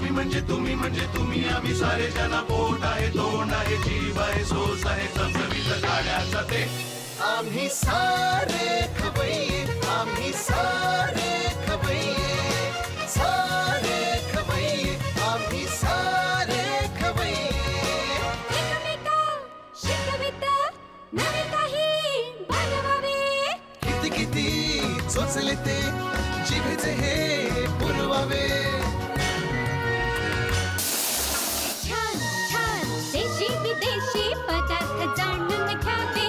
आम्ही म्हणजे तुम्ही आम्ही सारे जना पोट आहे तोंड आहे जीव आहे सोस आहे चमचमीत गाड्याचा ते आम्ही सारे खवय्ये आम्ही सारे खवय्ये सारे खवय्ये आम्ही सारे खवय्ये एकमेका शिकविता नवे काही बनवावे किती किती चोचले ते जिभेचे हे पुरवावे छान छान देशी विदेशी पदार्थ जाणून घ्यावे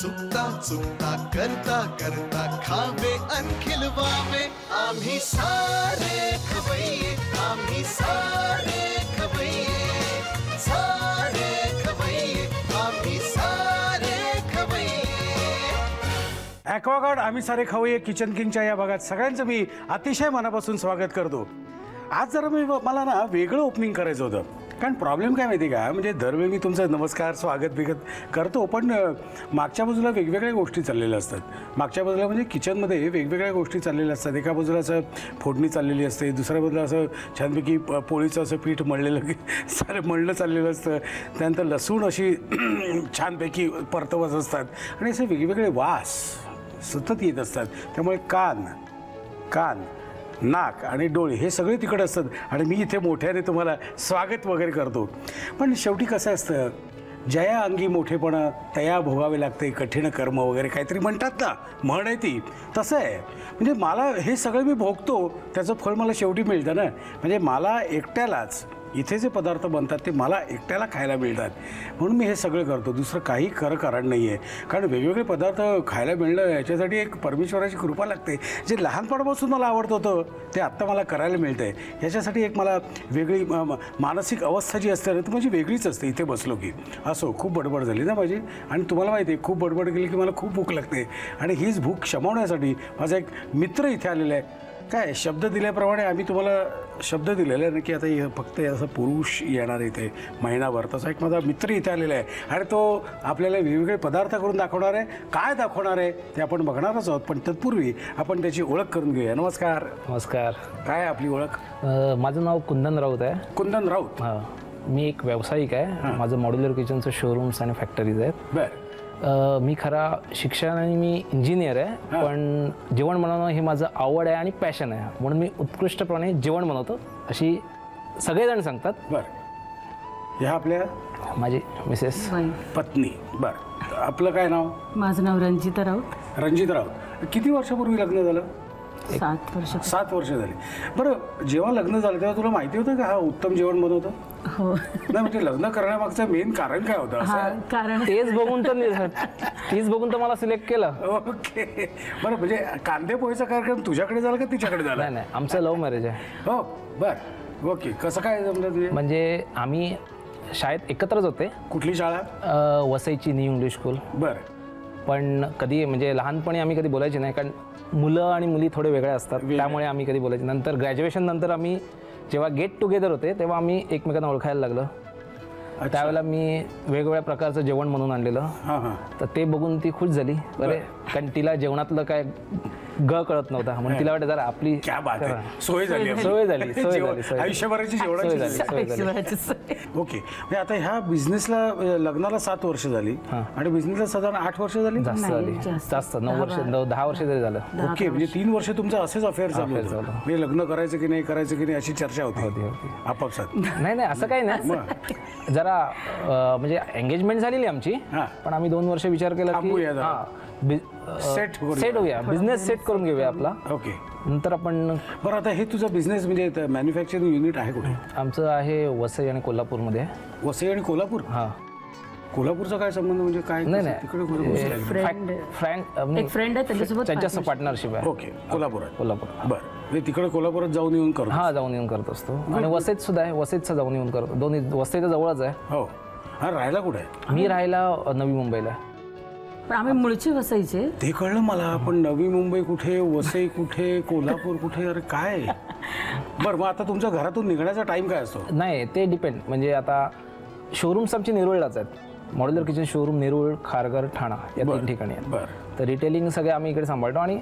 चुकता चुकता करता करता खावे अन खिलवावे आम्ही सारे खवय्ये आम्ही सारे खवय्ये सारे खवय्ये आम्ही सारे खवय्ये ॲक्वागार्ड आम्ही सारे खवय्ये किचन किंगच्या या भागात सगळ्यांचं मी अतिशय मनापासून स्वागत करतो. आज जरा मला ना वेगळं ओपनिंग करायचं होतं, कारण प्रॉब्लेम काय माहिती का, म्हणजे दरवेळी मी तुमचं नमस्कार स्वागत बिगत करतो, पण मागच्या बाजूला वेगवेगळ्या गोष्टी चाललेल्या असतात. मागच्या बाजूला म्हणजे किचनमध्ये वेगवेगळ्या गोष्टी चाललेल्या असतात. एका बाजूला असं फोडणी चाललेली असते, दुसऱ्या बाजूला असं छानपैकी पोळीचं असं पीठ मळलेलं सारं मळलं चाललेलं असतं. त्यानंतर लसूण अशी छानपैकी परतवत असतात आणि असे वेगवेगळे वास सतत येत असतात. त्यामुळे कान नाक आणि डोळे हे सगळे तिकडे असतात आणि मी इथे मोठ्याने तुम्हाला स्वागत वगैरे करतो. पण शेवटी कसं असतं, जया अंगी मोठेपणा तया भोगावे लागते कठीण कर्म वगैरे काहीतरी म्हणतात ना, म्हण आहे ती. तसं आहे, म्हणजे मला हे सगळं मी भोगतो त्याचं फळ मला शेवटी मिळतं ना. म्हणजे मला एकट्यालाच इथे जे पदार्थ बनतात ते मला एकट्याला खायला मिळतात, म्हणून मी हे सगळं करतो. दुसरं काही कारण नाही आहे, कारण वेगवेगळे पदार्थ खायला मिळणं याच्यासाठी एक परमेश्वराची कृपा लागते. जे लहानपणापासून मला आवडतं होतं ते आत्ता मला करायला मिळतं आहे. याच्यासाठी एक मला वेगळी मानसिक अवस्था जी असते ती माझी वेगळीच असते. इथे बसलो की असो, खूप बडबड झाली ना माझी, आणि तुम्हाला माहिती आहे खूप बडबड केली की मला खूप भूक लागते, आणि हीच भूक शमवण्यासाठी माझा एक मित्र इथे आलेला आहे. काय शब्द दिल्याप्रमाणे आम्ही तुम्हाला शब्द दिलेला आहे ना की आता फक्त असं पुरुष येणार इथे महिनाभर. तसा एक माझा मित्र इथे आलेला आहे आणि तो आपल्याला वेगवेगळे पदार्थ करून दाखवणार आहे. काय दाखवणार आहे ते आपण बघणारच आहोत, पण तत्पूर्वी आपण त्याची ओळख करून घेऊया. नमस्कार. नमस्कार. काय आपली ओळख? माझं नाव कुंदन राऊत आहे. कुंदन राऊत. हां, मी एक व्यावसायिक आहे. माझं मॉड्युलर किचनचं शोरूम्स आणि फॅक्टरीज आहेत. बरं. मी खरा शिक्षणाने मी इंजिनियर आहे, पण जेवण बनवणं हे माझं आवड आहे आणि पॅशन आहे, म्हणून मी उत्कृष्टपणे जेवण बनवतो अशी सगळेजण सांगतात. बरं. ह्या आपल्या माझी मिसेस पत्नी. बरं. आपलं काय नाव? माझं नाव रंजिता राऊत. रंजिता राऊत. किती वर्षापूर्वी लग्न झालं? 7 वर्ष. 7 वर्ष झाली. बरं, जेव्हा लग्न झालं तेव्हा तुला माहिती होतं का हा उत्तम जेवण बनवतो? हो. नाही, म्हणजे लग्न करण्यामागचं मेन कारण काय होतं? असं कारण तेच बघून तर मला सिलेक्ट केलं. ओके. बरं, म्हणजे कांदे पोहेचा कार्यक्रम तुझ्याकडे झाला का तिच्याकडे झाला? नाही, आमचं लव्ह मॅरेज आहे. हो. बरं. ओके. कसं काय जमलं तुझे? म्हणजे आम्ही शाळेत एकत्रच होते. कुठली शाळा? वसईची न्यू इंग्लिश स्कूल. बरं. पण कधी म्हणजे लहानपणी आम्ही कधी बोलायचे नाही, कारण मुलं आणि मुली थोडे वेगळे असतात, त्यामुळे आम्ही कधी बोलायचे. नंतर ग्रॅज्युएशन नंतर आम्ही जेव्हा गेट टुगेदर होते तेव्हा आम्ही एकमेकांना ओळखायला लागलो. त्यावेळेला मी वेगवेगळ्या प्रकारचं जेवण म्हणून आणलेलं, तर ते बघून ती खुश झाली. बरे, कारण तिला जेवणातलं काय कळत नव्हता, म्हणून तिला वाटत जरा आपली सोय झाली. आयुष्यभराची जेवणाची. ओके. म्हणजे आता ह्या बिझनेसला लग्नाला 7 वर्ष झाली आणि बिझनेसला साधारण 8 वर्ष झाली. जास्त 9 वर्ष 10 वर्ष तरी झालं. ओके. म्हणजे 3 वर्ष तुमचं असेच अफेअर चालू होतं, म्हणजे लग्न करायचं की नाही अशी चर्चा होती आपापसात? नाही, असं काही नाही. जरा म्हणजे एंगेजमेंट झालेली आमची, पण आम्ही 2 वर्ष विचार केला की सेट होऊया, बिझनेस सेट करून घेऊया आपला. ओके. नंतर आपण. बरं, आता हे तुझा बिझनेस म्हणजे मॅन्युफॅक्चरिंग युनिट आहे कुठे? आमचं आहे वसई आणि कोल्हापूरमध्ये. वसई आणि कोल्हापूर? हां. कोल्हापूरचा काय संबंध? म्हणजे काय? नाही, फ्रेंड आहे त्यांच्यासोबत पार्टनरशिप आहे. ओके. कोल्हापूर. बरं. तिकडे कोल्हापुरात जाऊन येऊन करतो? हां, जाऊन येऊन करत असतो. आणि वसईत सुद्धा आहे, वसईतचा जाऊन येऊन करतो. दोन्ही. वसईच्या जवळच आहे. हो. हा, राहायला कुठे आहे? मी राहायला नवी मुंबईला. पण आम्ही मुळचे वसईचे. ते कळलं मला, पण नवी मुंबई कुठे, वसई कुठे, कोल्हापूर कुठे? अरे काय. बरं, मग आता तुमच्या घरातून निघण्याचा टाइम काय असतो? नाही, ते डिपेंड. म्हणजे आता शोरूम्स आमचे नेरुळलाच आहेत. Modular kitchen showroom Nerul, Kharghar, Thane या 3 ठिकाणी आहेत. बरं. तर रिटेलिंग सगळे आम्ही इकडे सांभाळतो आणि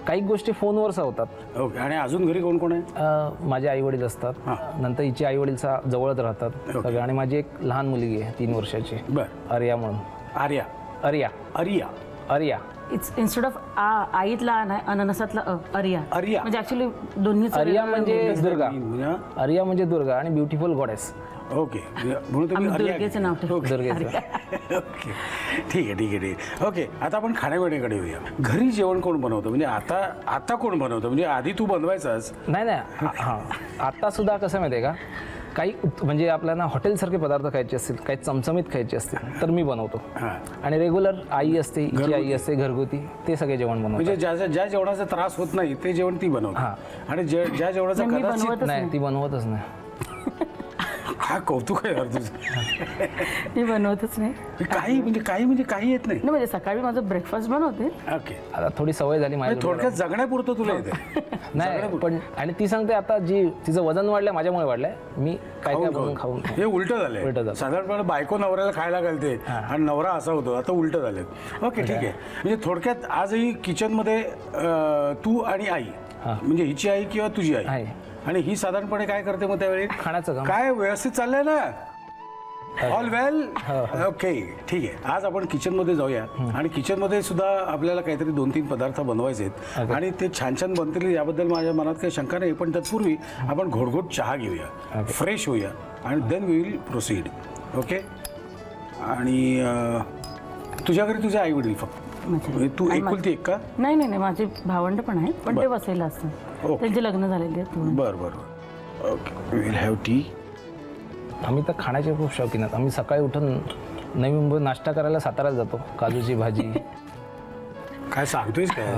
काही गोष्टी फोनवर होतात. ओके. आणि अजून घरी कोण कोण आहे? माझे आई वडील असतात, नंतर हिचे आई वडील जवळच राहतात सगळे, आणि माझी एक लहान मुलगी आहे 3 वर्षाची, आर्या म्हणून. Arya? Arya. Arya. Arya. It's instead of आईतला अननसातला आर्या. आर्या म्हणजे ऍक्च्युली दोन्ही. आर्या म्हणजे दुर्गा. आर्या म्हणजे दुर्गा आणि ब्युटिफुल गॉडेस. ओके. म्हणून तुम्ही दुर्गेचं नाव ठेवलं. दुर्गेचं. ओके. ठीक आहे ठीक आहे ठीक आहे. ओके. आता आपण खाण्यापिण्याकडे येऊया. घरी जेवण कोण बनवतं? म्हणजे आता कोण बनवतं? म्हणजे आधी तू बनवायचाच? नाही. हां, आता सुद्धा कसं माहिती आहे का, काही म्हणजे आपल्याला हॉटेलसारखे पदार्थ खायचे असतील, काही चमचमीत खायचे असतील तर मी बनवतो. आणि रेग्युलर आई असते, हिची आई असते घरगुती, ते सगळे जेवण बनवतो. म्हणजे ज्या जेवणाचा त्रास होत नाही ते जेवण ती बनवते. आणि ज्या जेवणाचा कदाचित नाही ती बनवतच नाही. हा कौतुक आहे यार तुझं. मी बनवतच नाही. काही येत नाही. म्हणजे सकाळी माझं ब्रेकफास्ट बनवते. ओके. आता थोडी सवय झाली माझ्या. थोडक्यात जगण्यापुरतं तुला येते? नाही पण, आणि ती सांगते आता तिचं वजन वाढलंय माझ्यामुळे वाढलंय, मी काय बनवून खाऊन. हे उलट झालंय. साधारणपणे बायको नवऱ्याला खायला घालते आणि नवरा असा होतो, आता उलट झाले. ओके ठीक आहे. म्हणजे थोडक्यात आजही किचनमध्ये तू आणि आई, म्हणजे हिची आई किंवा तुझी आई, आणि ही साधारणपणे काय करते मग त्यावेळी? खाण्याचं काम. काय व्यवस्थित चाललंय ना? ऑल वेल? ओके ठीक आहे. आज आपण किचनमध्ये जाऊया आणि किचनमध्ये सुद्धा आपल्याला काहीतरी 2-3 पदार्थ बनवायचे आहेत आणि ते छान छान बनतील याबद्दल माझ्या मनात काही शंका नाही. पण तत्पूर्वी आपण घोटघोट चहा घेऊया, फ्रेश होऊया आणि then we will proceed. Okay. आणि तुझ्या घरी तुझे आई वडील फक्त? तू एकुलती एक का? नाही माझे भावंड पण आहेत, पण ते वसईला असतात, त्यांचे लग्न झालेले आहेत. बरं. ओके. Will have T. आम्ही तर खाण्याचे खूप शौकीन आहेत. आम्ही सकाळी उठून नवी मुंबई नाश्ता करायला साताऱ्यात जातो. काजूची भाजी. काय सांगतोयस काय?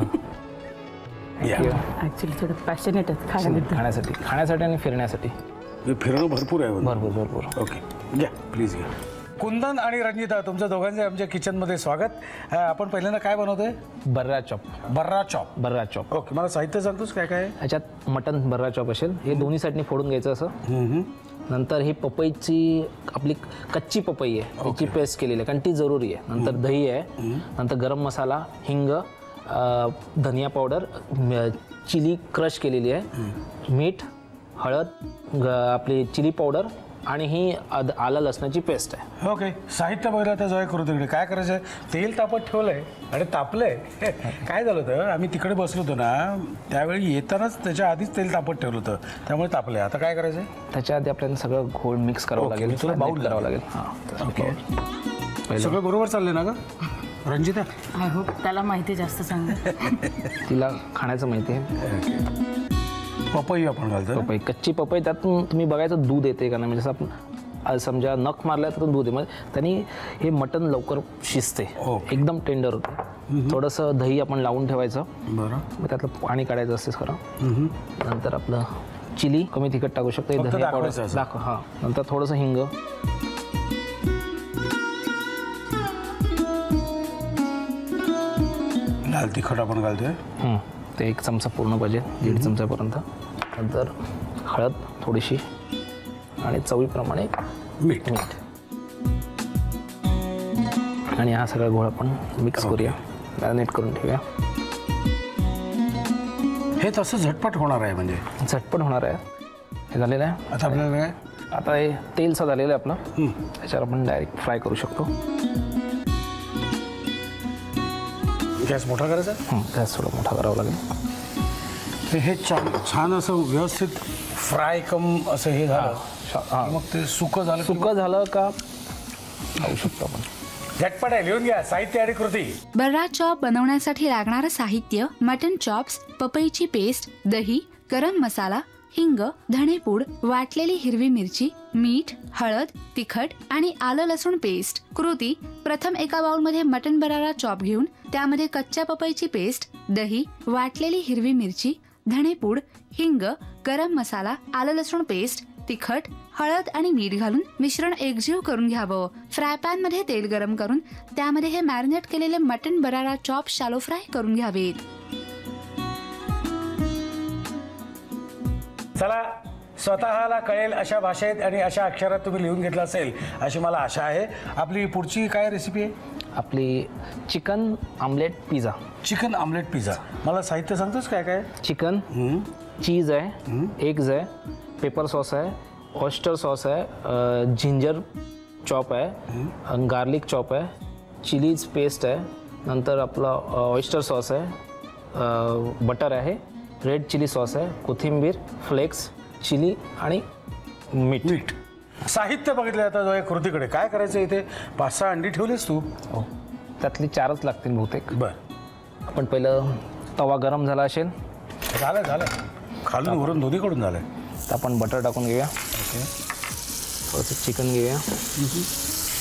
ऍक्च्युली थोडं पॅशनेट आहेत खाण्यासाठी आणि फिरण्यासाठी. फिरणं भरपूर आहे. भरपूर. ओके. घ्या प्लीज घ्या. कुंदन आणि रंजिता, तुमच्या दोघांचे आमच्या किचनमध्ये स्वागत. आपण पहिल्यांदा काय बनवतोय? बर्रा चॉप. ओके. मला साहित्य सांगतोस काय काय? याच्यात मटन बर्रा चॉप असेल. हे दोन्ही साईडने फोडून घ्यायचं असं. नंतर ही पपईची आपली कच्ची पपई आहे, त्याची पेस्ट केलेली आहे कारण ती जरुरी आहे. नंतर दही आहे, नंतर गरम मसाला, हिंग, धनिया पावडर, चिली क्रश केलेली आहे, मीठ, हळद, आपली चिली पावडर आणि ही आलं लसणाची पेस्ट आहे. ओके. साहित्य बघितलं तर जवळ करू तिकडे. काय करायचं? तेल तापत ठेवलंय आणि तापलंय. काय झालं होतं, आम्ही तिकडे बसलो होतो ना त्यावेळी येतानाच त्याच्या आधीच तेल तापत ठेवलं होतं, त्यामुळे तापलंय. आता काय करायचं? त्याच्या आधी आपल्याला सगळं घोळ मिक्स करावं लागेल, तुला बाउल करावं लागेल. हां ओके. सगळं बरोबर चाललंय ना ग रंजिता? आय होप त्याला माहिती जास्त सांग. तिला खाण्याचं माहिती आहे. पपई आपण घालतो. पपई, कच्ची पपई, त्यातून तुम्ही बघायचं दूध येते का नाही. म्हणजे जसं आपण समजा नख मारल्या तर दूध आहे, म्हणजे त्यांनी हे मटण लवकर शिजते, एकदम टेंडर होते. थोडंसं दही आपण लावून ठेवायचं. बरं. मग त्यातलं पाणी काढायचं असते खरं. नंतर आपलं चिली कमी तिखट टाकू शकतो, धनिया पावडर दाखव. हां. नंतर थोडंसं हिंग, लाल तिखट आपण घालतोय. ते 1 चमचा पूर्ण पाहिजे, 1.5 चमच्यापर्यंत. नंतर हळद थोडीशी आणि चवीप्रमाणे मीठ. आणि हा सगळा गोळा आपण मिक्स करूया, मॅरिनेट करून ठेवूया. हे तसं झटपट होणार आहे? म्हणजे झटपट होणार आहे. हे झालेलं आहे. आता आपल्याला काय? आता हे तेलचं झालेलं आहे आपलं, त्याच्यावर आपण डायरेक्ट फ्राय करू शकतो. गॅस मोठा करायचा? गॅस थोडा मोठा करावा लागेल. हे छान असं व्यवस्थित फ्राय कम असं हे झालं, मग ते सुकं झालं का खाऊ शकतो आपण. झटपट आहे. लिहून घ्या साहित्य आणि कृती. बर्रा चॉप बनवण्यासाठी लागणारं साहित्य: मटन चॉप्स, पपईची पेस्ट, दही, गरम मसाला, हिंग, धणेपूड, वाटलेली हिरवी मिरची, मीठ, हळद, तिखट आणि आलं लसूण पेस्ट. कृती: प्रथम एका बाउलमध्ये मटन बरारा चॉप घेऊन त्यामध्ये कच्च्या पपईची पेस्ट, दही, वाटलेली हिरवी मिरची, धणेपूड, हिंग, गरम मसाला, आलं लसूण पेस्ट, तिखट, हळद आणि मीठ घालून मिश्रण एकजीव करून घ्यावं. फ्राय पॅन मध्ये तेल गरम करून त्यामध्ये हे मॅरिनेट केलेले मटन बरारा चॉप शालो फ्राय करून घ्यावेत. चला, स्वतःला कळेल अशा भाषेत आणि अशा अक्षरात तुम्ही लिहून घेतलं असेल अशी मला आशा आहे. आपली पुढची काय रेसिपी आहे? आपली chicken omelette pizza. Chicken omelette pizza. मला साहित्य सांगतोस काय काय? चिकन, चीज आहे, एग्ज आहे, पेपर सॉस आहे, ऑयस्टर सॉस आहे, जिंजर चॉप आहे, गार्लिक चॉप आहे, चिलीज पेस्ट आहे, नंतर आपला ऑयस्टर सॉस आहे, बटर आहे, रेड चिली सॉस आहे, कोथिंबीर, फ्लेक्स, चिली आणि मीठ. साहित्य बघितलं आता जो कृतीकडे काय करायचं इथे 5-6 अंडी ठेवलीस तू. हो, त्यातली 4च लागतील बहुतेक. बरं, आपण पहिलं तवा गरम झाला असेल झालं खालून वरून दोन्हीकडून झालंय. तर आपण बटर टाकून घेऊया. ओके, थोडंसं चिकन घेऊया.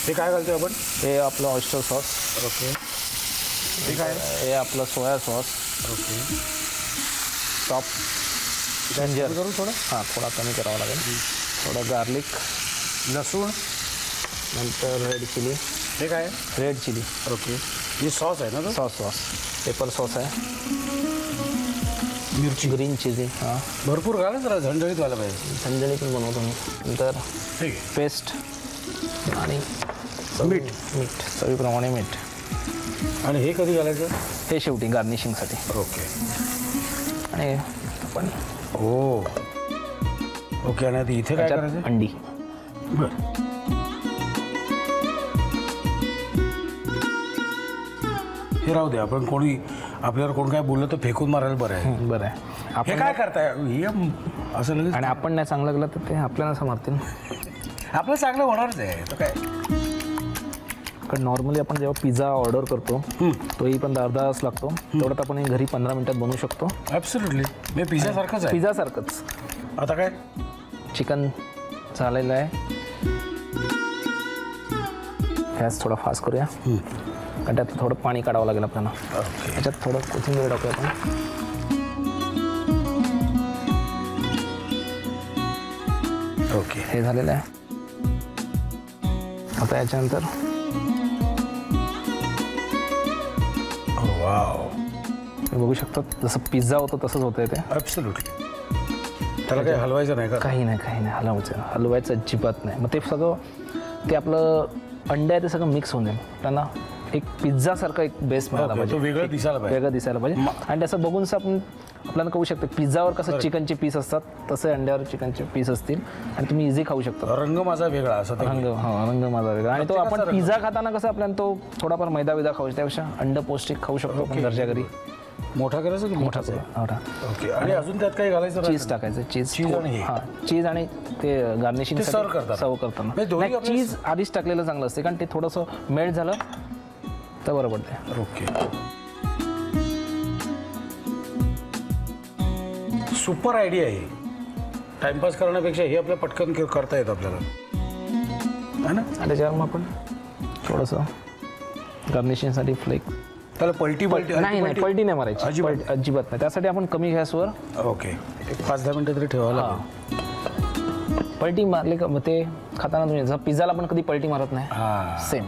हे काय घालतोय आपण? हे आपलं ऑयस्टर सॉस. ओके, हे काय? हे आपलं soya sauce. Okay, top ginger करू थोडं. हां, थोडा कमी करावा लागेल. थोडं गार्लिक, लसूण, नंतर रेड चिली. हे काय? Red chilli. ओके, हे सॉस आहे ना तो? सॉस पेपर सॉस आहे, मिरची, ग्रीन चिली. हां, भरपूर घाला जरा झणझणीत व्हायला पाहिजे. झणझणी पण बनवतो मी. नंतर ठीक आहे. पेस्ट आणि मीठ चवीप्रमाणे मीठ. आणि हे कधी घालायचं? हे शेवटी गार्निशिंगसाठी. ओके, आणि आपण ओके. आणि आता इथे काय त्याच्यात करायचं? अंडी. बरं, हे राहू दे. आपण कोणी आपल्यावर कोण काय बोललं तर फेकून मारायला बरं आहे. बरं आहे. हे आपण काय करताय हे असं लगेच? आणि आपण नाही चांगलं गेलं तर ते आपल्याला समजतील. आपलं चांगलं होणारच आहे तर काय. कारण नॉर्मली आपण जेव्हा पिझ्झा ऑर्डर करतो तोही पण अर्धा तास लागतो. तेवढ्यात आपण हे घरी 15 मिनिटात बनवू शकतो. ॲब्सोल्युटली. मी पिझ्झासारखंच आहे. पिझ्झासारखंच. आता काय? चिकन झालेलं आहे. गॅस थोडा फास्ट करूया. कारण त्यात थोडं पाणी काढावं लागेल आपल्याला. त्याच्यात थोडं कोथिंबीर टाकूया आपण. ओके, हे झालेलं आहे. आता याच्यानंतर वाव, तुम्ही बघू शकता जसं पिझ्झा होतं तसंच होतं ते. ॲब्सोल्युटली. त्याला काही हलवायचं नाही का? काही नाही हलवायचं अजिबात नाही. मग ते सगळं ते आपलं अंडे आहे ते सगळं मिक्स होऊन जाईल. त्यांना एक पिझ्झासारखं एक बेस मिळाला पाहिजे. वेगळं दिसायला पाहिजे. आणि त्याचं बघून आपण आपल्याला कळू शकतं पिझ्झावर कसं चिकनचे पीस असतात तसे अंड्यावर चिकनचे पीस असतील आणि तुम्ही इझी खाऊ शकता. रंग माझा वेगळा असा रंग माझा वेगळा. आणि तो आपण पिझ्झा खाताना कसं आपल्याला तो थोडाफार मैदा खाऊ शकतो. त्यापेक्षा अंड पौष्टिक खाऊ शकतो आपण घरच्या घरी. मोठा करायचं की मोठा. ओके. आणि अजून त्यात काही घालायचं? चीज टाकायचं. चीज आणि हां, चीज आणि ते गार्निशिंग सर्व करताना चीज आधीच टाकलेलं चांगलं असते कारण ते थोडंसं मेल्ट झालं तर बरं पडते. ओके, सुपर आयडिया आहे. टाइमपास करण्यापेक्षा हे आपलं पटकन करता येतं आपल्याला है ना. आणि त्याच्यावर मग आपण थोडंसं गार्निशिंगसाठी फ्लेक. त्याला पलटी नाही पलटी नाही मारायची अजिबात नाही. त्यासाठी आपण कमी गॅसवर. ओके, 5-10 मिनिटं तरी ठेवावं लागेल. पलटी मारली का मग ते खाताना तुम्ही पिझ्झाला पण कधी पलटी मारत नाही. सेम.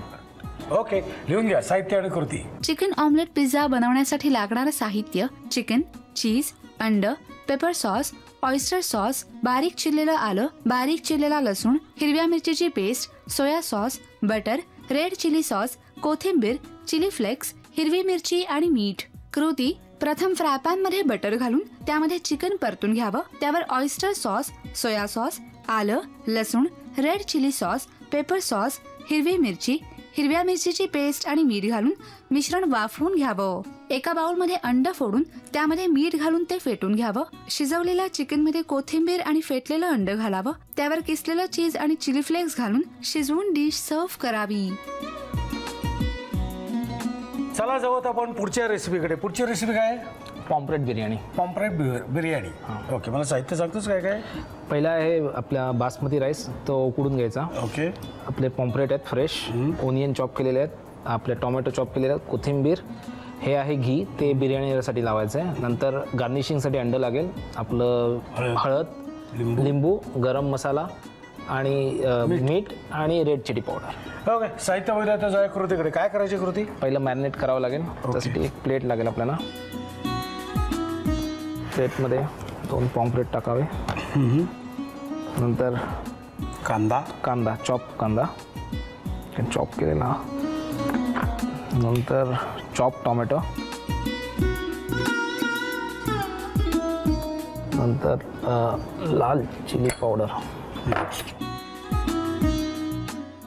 ओके, लिहून घ्या साहित्य आणि कृती. चिकन ऑमलेट पिझ्झा बनवण्यासाठी लागणारं साहित्य: चिकन, चीज, अंड, पेपर सॉस, ऑयस्टर सॉस, बारीक चिरलेलं आलं, बारीक चिरलेला लसूण, हिरव्या मिरचीची paste, soya sauce, butter, red chilli sauce, कोथिंबीर, चिली फ्लेक्स, हिरवी मिरची आणि मीठ. कृती: प्रथम फ्राय मध्ये बटर घालून त्यामध्ये चिकन परतून घ्यावं. त्यावर ऑयस्टर सॉस, सोया सॉस, आलं, लसूण, red chilli sauce, pepper sauce, हिरवी मिरची, हिरव्या मिरचीची पेस्ट आणि मीठ घालून मिश्रण वाफवून घ्यावं. एका बाउलमध्ये अंड फोडून त्यामध्ये मीठ घालून ते फेटून घ्यावं. शिजवलेल्या चिकन मध्ये कोथिंबीर आणि फेटलेलं अंड घालावं. त्यावर किसलेलं चीज आणि चिली फ्लेक्स घालून शिजवून डिश सर्व्ह करावी. चला जाऊत आपण पुढच्या रेसिपीकडे. पुढची रेसिपी काय? Pomfret biryani. Pomfret biryani. Okay, मला साहित्य सांगतोस काय काय? पहिला आहे आपला बासमती राईस, तो उकडून घ्यायचा. ओके. आपले पॉम्फ्रेट आहेत फ्रेश, ओनियन चॉप केलेले आहेत, आपले टोमॅटो चॉप केलेले आहेत, कोथिंबीर, हे आहे घी, ते बिर्याणीसाठी लावायचं आहे. नंतर गार्निशिंगसाठी अंड लागेल, आपलं हळद, लिंबू, गरम मसाला आणि मीठ आणि रेड चिली पावडर. ओके, साहित्य वगैरे आता जाऊया कृतीकडे. काय करायची कृती? पहिलं मॅरिनेट करावं लागेल. त्यासाठी एक प्लेट लागेल आपल्याला. प्लेटमध्ये 2 पॉम्फ्रेट टाकावे. नंतर कांदा, चॉप कांदा चॉप केलेला. नंतर चॉप टोमॅटो, नंतर लाल चिली पावडर.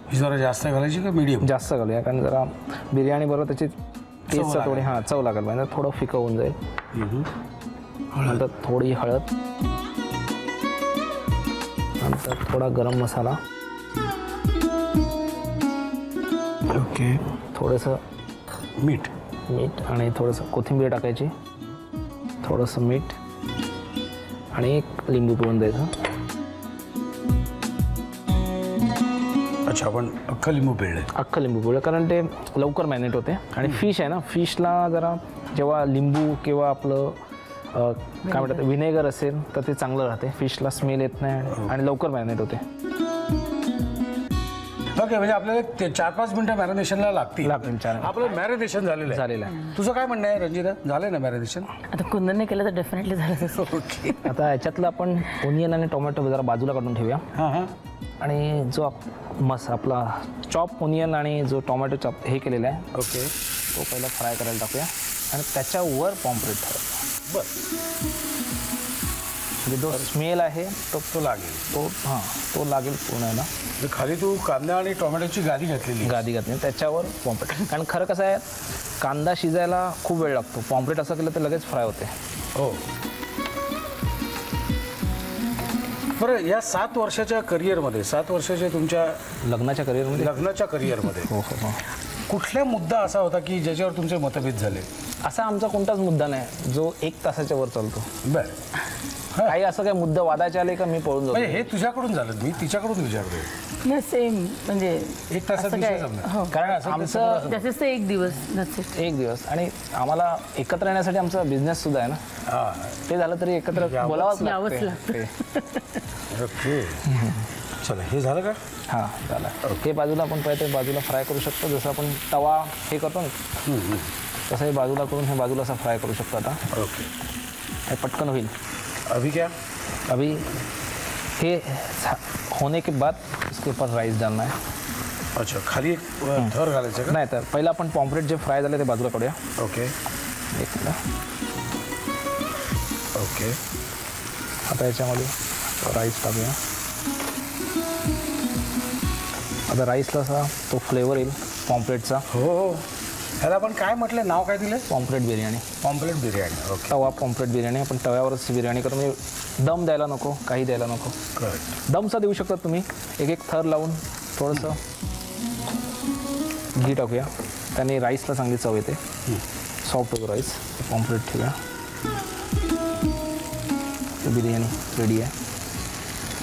ही जरा जास्त घालायची का मीडियम? जास्त घालूया, कारण जरा बिर्याणी बरोबर त्याची टेस्ट थोडी चव लागेल पाहिजे, थोडं फिकं होऊन जाईल. नंतर थोडी हळद, नंतर थोडा गरम मसाला, ओके, थोडंसं मीठ आणि थोडंसं कोथिंबीर टाकायची, थोडंसं मीठ आणि एक लिंबू पिळून द्यायचं. अच्छा, आपण अख्खं लिंबू पिळलं, कारण ते लवकर मॅरिनेट होते. आणि फिश आहे ना, फिशला जरा जेव्हा लिंबू किंवा आपलं काय म्हणतात व्हिनेगर असेल तर ते चांगलं राहते, फिशला स्मेल येत नाही आणि लवकर मॅरिनेट होते. ओके, म्हणजे आपल्याला 4-5 मिनिटं मॅरिनेशनला लागतील. आपलं मॅरिनेशन झालेलं आहे. तुझं काय म्हणणं आहे रंजिता, झालंय ना मॅरिनेशन? आता कुंदनने केलं तर डेफिनेटली झालं. ओके, आता याच्यातलं आपण ओनियन आणि टोमॅटो जरा बाजूला काढून ठेवूया. हां, आणि जो आपला चॉप ओनियन आणि जो टोमॅटो चॉप हे केलेला आहे, ओके, तो पहिला फ्राय करायला टाकूया आणि त्याच्यावर पॉम्फ्रेट ठेवायचा. म्हणजे जो स्मेल आहे तो लागेल, तो लागेल पूर्ण आहे ना. खाली तू कांदा आणि टोमॅटोची गादी घातली, त्याच्यावर पॉम्फ्रेट. कारण खरं कसं आहे, कांदा शिजायला खूप वेळ लागतो, पॉम्फ्रेट असं केलं तर लगेच फ्राय होते. हो. बरं, या 7 वर्षाच्या करिअरमध्ये, 7 वर्षाच्या तुमच्या लग्नाच्या करिअरमध्ये हो, कुठला मुद्दा असा होता की ज्याच्यावर तुमचे मतभेद झाले? असा आमचा कोणताच मुद्दा नाही जो 1 तासाच्या वर चालतो. बरं, काही असं काही मुद्दा वादाचे आले का मी पळून जातो. हे तुझ्याकडून झालं, मी तिच्याकडून विचारतोय. नाही, सेम म्हणजे 1 तासात विषय संपला. कारण आमचं जास्तीत 1 दिवस, एक दिवस, आणि आम्हाला एकत्र येण्यासाठी आमचा बिझनेस सुद्धा आहे ना, ते झालं तरी एकत्र बोलावंच लागतं. ओके, चला, हे झालं का? हां, झालं. हे बाजूला आपण पहिले बाजूला फ्राय करू शकतो, जसं आपण तवा हे करतो ना तसं हे बाजूला करून हे बाजूला असा फ्राय करू शकतो. आता ओके, हे पटकन होईल. अभी हे होने के बाद इसके ऊपर राईस डालना है. अच्छा, खाली एक थर घालायचं का? नाही, तर पहिला आपण पॉम्फ्रेट जे फ्राय झाले ते बाजूला काढूया. ओके, एक मिनिट. ओके, आता याच्यामध्ये राईस टाकूया. आता राईसला असा तो फ्लेवर येईल पॉम्फ्रेटचा. हो, ह्याला आपण काय म्हटलं, नाव काय दिलं? पॉम्फ्रेट बिर्याणी. ओके, तवा पॉम्फ्रेट बिर्याणी. आपण तव्यावरच बिर्याणी करून, म्हणजे दम द्यायला नको, काही द्यायला नको. दमचा देऊ शकता तुम्ही. एक थर लावून थोडंसं घी टाकूया, त्याने राईसला चांगली चव येते. सॉफ्ट होतो राईस. पॉम्फ्रेट ठेवूया. बिर्याणी रेडी आहे.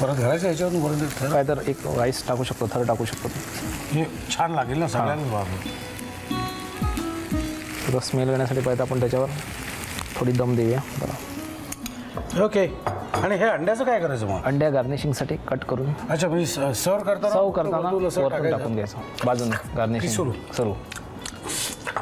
परत घालायचं याच्यावरून थर? काय तर एक राईस टाकू शकतो, थर टाकू शकतो. हे छान लागेल ना सगळ्यांना. थोडं स्मेल येण्यासाठी पाहिजे आपण त्याच्यावर थोडी दम देऊया. बरं, ओके. आणि हे अंड्याचं काय करायचं मग? अंड्या गार्निशिंगसाठी कट करून. अच्छा, मी सर्व करताना वरतून टाकून द्यायचं बाजूने. गार्निशिंग सर्व.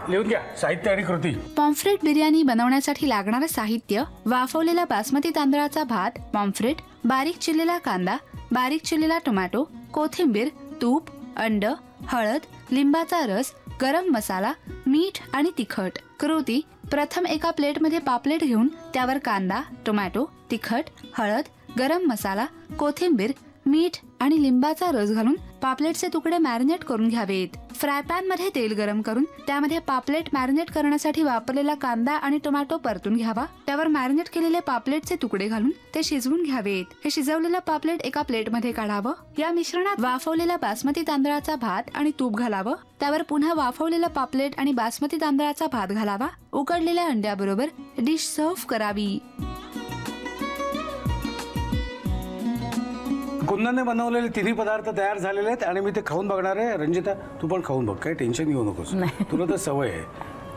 लिहून घ्या साहित्य आणि कृती. पॉम्फ्रेट बिर्याणी बनवण्यासाठी लागणारं साहित्य: वाफवलेला बासमती तांदळाचा भात, पॉम्फ्रेट, बारीक चिरलेला कांदा, बारीक चिरलेला टोमॅटो, कोथिंबीर, तूप, अंड, हळद, लिंबाचा रस, गरम मसाला, मीठ आणि तिखट. कृती: प्रथम एका प्लेटमध्ये पापलेट घेऊन त्यावर कांदा, टोमॅटो, तिखट, हळद, गरम मसाला, कोथिंबीर, मीठ आणि लिंबाचा रस घालून पापलेटचे तुकडे मॅरिनेट करून घ्यावेत. फ्राय पॅन मध्ये तेल गरम करून त्यामध्ये पापलेट मॅरिनेट करण्यासाठी वापरलेला कांदा आणि टोमॅटो परतून घ्यावा. त्यावर मॅरिनेट केलेले पापलेटचे तुकडे घालून ते शिजवून घ्यावेत. हे शिजवलेलं पापलेट एका प्लेटमध्ये काढावं. या मिश्रणात वाफवलेला बासमती तांदळाचा भात आणि तूप घालावं. त्यावर पुन्हा वाफवलेला पापलेट आणि बासमती तांदळाचा भात घालावा. उकडलेल्या अंड्याबरोबर डिश सर्व्ह करावी. कुंदनने बनवलेले 3 पदार्थ तयार झालेले आहेत आणि मी ते खाऊन बघणार आहे. रंजिता, तू पण खाऊन बघ, काही टेन्शन घेऊ नकोस, तुला तर सवय आहे.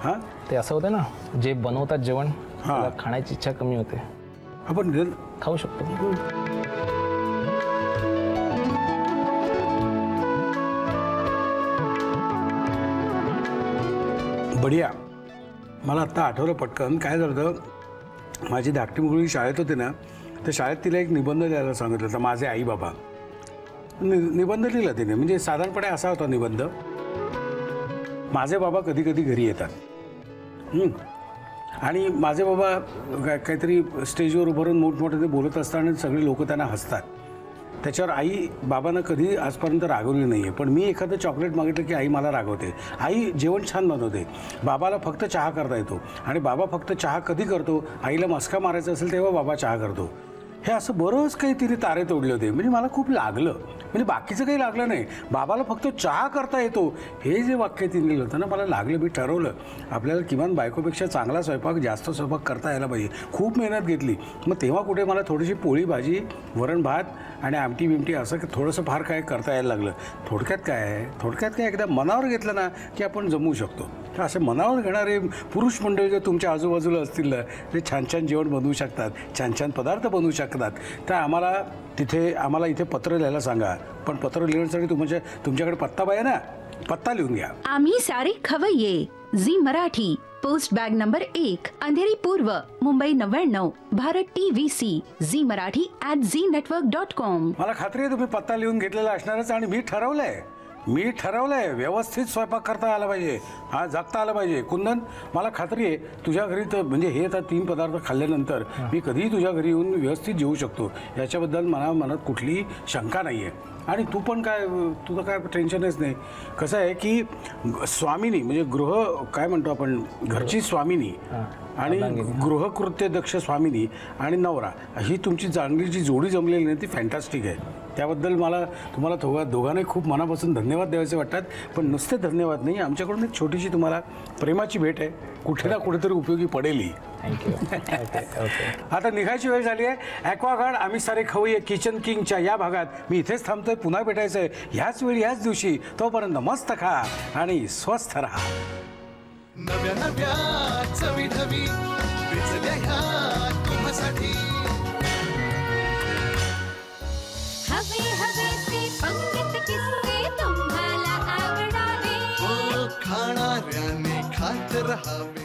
हां, ते असं होतं ना, जे बनवतात जेवण त्याला खाण्याची इच्छा कमी होते. आपण खाऊ शकतो. बढिया. मला आत्ता आठवलं पटकन, काय झालं, माझी धाकटी मुलगी शाळेत होती ना, तर शाळेत तिला एक निबंध लिहायला सांगितलं होतं, माझे आई बाबा. निबंध लिहिला तिने. म्हणजे साधारणपणे असा होता निबंध: माझे बाबा कधी कधी घरी येतात. आणि माझे बाबा काहीतरी स्टेजवर उभं राहून मोठमोठे ते बोलत असतात आणि सगळे लोक त्यांना हसतात. त्याच्यावर आई बाबांना कधी आजपर्यंत रागवली नाही आहे. पण मी एखादं चॉकलेट मागितलं की आई मला रागवते. आई जेवण छान बनवते. बाबाला फक्त चहा करता येतो आणि बाबा फक्त चहा कधी करतो, आईला मस्का मारायचा असेल तेव्हा बाबा चहा करतो. हे असं बरंच काही तिने तारे तोडले होते. म्हणजे मला खूप लागलं. म्हणजे बाकीचं काही लागलं नाही. बाबाला फक्त चहा करता येतो हे जे वाक्य तिने लिहिलं होतं ना, मला लागलं. मी ठरवलं आपल्याला किमान बायकोपेक्षा चांगला स्वयंपाक, जास्त स्वयंपाक करता यायला पाहिजे. खूप मेहनत घेतली. मग तेव्हा कुठे मला थोडीशी पोळी भाजी, वरण भात आणि आमटी बिमटी असं थोडंसं फार काय करता यायला लागलं. थोडक्यात काय एकदा मनावर घेतलं ना की आपण जमवू शकतो. तर असे मनावर घेणारे पुरुष मंडळी जर तुमच्या आजूबाजूला असतील ना, ते छान छान जेवण बनवू शकतात, छान छान पदार्थ बनवू शकतात. तर आम्हाला इथे पत्र लिहायला सांगा. पण पत्र लिहिण्यासाठी तुमच्याकडे पत्ता पाहिजे ना, पत्ता लिहून घ्या. आम्ही सारे खवय्ये, Zee Marathi, post bag number 1, Andheri पूर्व, Mumbai 99, Bharat TVC, Zee Marathi @ZNetwork.com. मला खात्री आहे तुम्ही पत्ता लिहून घेतलेला असणारच. आणि मी ठरवलंय व्यवस्थित स्वयंपाक करता आला पाहिजे, हा जगता आला पाहिजे. कुंदन, मला खात्री आहे तुझ्या घरी तर म्हणजे हे आता 3 पदार्थ खाल्ल्यानंतर मी कधीही तुझ्या घरी येऊन व्यवस्थित जेवू शकतो. याच्याबद्दल मनात कुठलीही शंका नाही आहे. आणि तू पण तुझं काय टेन्शनच नाही. कसं आहे की स्वामिनी म्हणजे काय म्हणतो आपण, घरची स्वामिनी आणि गृहकृत्य दक्ष स्वामिनी आणि नवरा, ही तुमची चांगली जी जोडी जमलेली नाही ती फॅन्टॅस्टिक आहे. त्याबद्दल मला तुम्हाला दोघांनाही खूप मनापासून धन्यवाद द्यायचे वाटतात. पण नुसते धन्यवाद नाही, आमच्याकडून एक छोटीशी तुम्हाला प्रेमाची भेट आहे. कुठे ना कुठेतरी उपयोगी पडेल. थँक्यू. आता निघायची वेळ झाली आहे. ॲक्वागार्ड आम्ही सारे खवय्ये किचन किंगच्या या भागात मी इथेच थांबतोय. पुन्हा भेटायचं आहे ह्याच वेळी ह्याच दिवशी. तोपर्यंत मस्त खा आणि स्वस्थ राहा. नव्या नव्या चवी ढवी विचल्या ह्या तुम्हासाठी. हवे ते पंगत किस्से तुम्हाला आवडावे. खाणाऱ्याने खात रहावे.